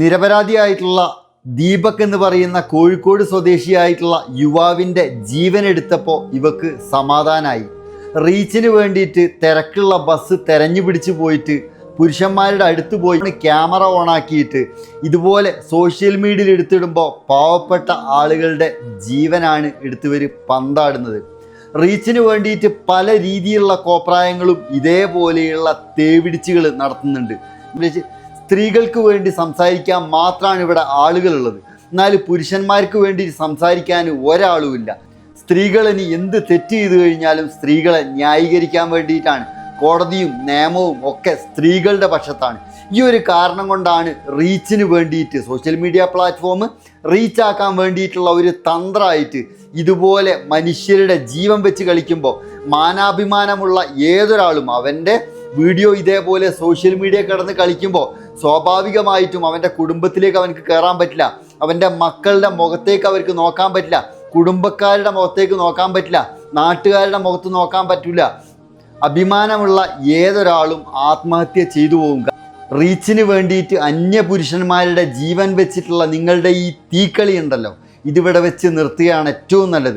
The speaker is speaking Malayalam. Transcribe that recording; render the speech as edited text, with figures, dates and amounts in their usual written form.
നിരപരാധിയായിട്ടുള്ള ദീപക് എന്ന് പറയുന്ന കോഴിക്കോട് സ്വദേശിയായിട്ടുള്ള യുവാവിൻ്റെ ജീവനെടുത്തപ്പോൾ ഇവക്ക് സമാധാനമായി. റീച്ചിന് വേണ്ടിയിട്ട് തിരക്കുള്ള ബസ് തെരഞ്ഞു പിടിച്ച് പോയിട്ട് പുരുഷന്മാരുടെ അടുത്ത് പോയി ക്യാമറ ഓണാക്കിയിട്ട് ഇതുപോലെ സോഷ്യൽ മീഡിയയിൽ എടുത്തിടുമ്പോൾ പാവപ്പെട്ട ആളുകളുടെ ജീവനാണ് എടുത്തുവർ പന്താടുന്നത്. റീച്ചിന് വേണ്ടിയിട്ട് പല രീതിയിലുള്ള കോപ്രായങ്ങളും ഇതേപോലെയുള്ള തേവിടിച്ചുകൾ നടത്തുന്നുണ്ട്. സ്ത്രീകൾക്ക് വേണ്ടി സംസാരിക്കാൻ മാത്രമാണ് ഇവിടെ ആളുകളുള്ളത്, എന്നാൽ പുരുഷന്മാർക്ക് വേണ്ടി സംസാരിക്കാൻ ഒരാളുമില്ല. സ്ത്രീകൾ ഇനി എന്ത് തെറ്റ് ചെയ്തു കഴിഞ്ഞാലും സ്ത്രീകളെ ന്യായീകരിക്കാൻ വേണ്ടിയിട്ടാണ് കോടതിയും നിയമവും ഒക്കെ സ്ത്രീകളുടെ പക്ഷത്താണ്. ഈ ഒരു കാരണം കൊണ്ടാണ് റീച്ചിന് വേണ്ടിയിട്ട് സോഷ്യൽ മീഡിയ പ്ലാറ്റ്ഫോം റീച്ചാക്കാൻ വേണ്ടിയിട്ടുള്ള ഒരു തന്ത്രമായിട്ട് ഇതുപോലെ മനുഷ്യരുടെ ജീവൻ വെച്ച് കളിക്കുമ്പോൾ മാനാഭിമാനമുള്ള ഏതൊരാളും അവൻ്റെ വീഡിയോ ഇതേപോലെ സോഷ്യൽ മീഡിയ കിടന്ന് കളിക്കുമ്പോൾ സ്വാഭാവികമായിട്ടും അവൻ്റെ കുടുംബത്തിലേക്ക് അവനക്ക് കയറാൻ പറ്റില്ല, അവൻ്റെ മക്കളുടെ മുഖത്തേക്ക് അവർക്ക് നോക്കാൻ പറ്റില്ല, കുടുംബക്കാരുടെ മുഖത്തേക്ക് നോക്കാൻ പറ്റില്ല, നാട്ടുകാരുടെ മുഖത്ത് നോക്കാൻ പറ്റില്ല. അഭിമാനമുള്ള ഏതൊരാളും ആത്മഹത്യ ചെയ്തു പോകും. റീച്ചിന് വേണ്ടിയിട്ട് അന്യപുരുഷന്മാരുടെ ജീവൻ വെച്ചിട്ടുള്ള നിങ്ങളുടെ ഈ തീക്കളി ഉണ്ടല്ലോ, ഇതിവിടെ വെച്ച് നിർത്തുകയാണ് ഏറ്റവും നല്ലത്.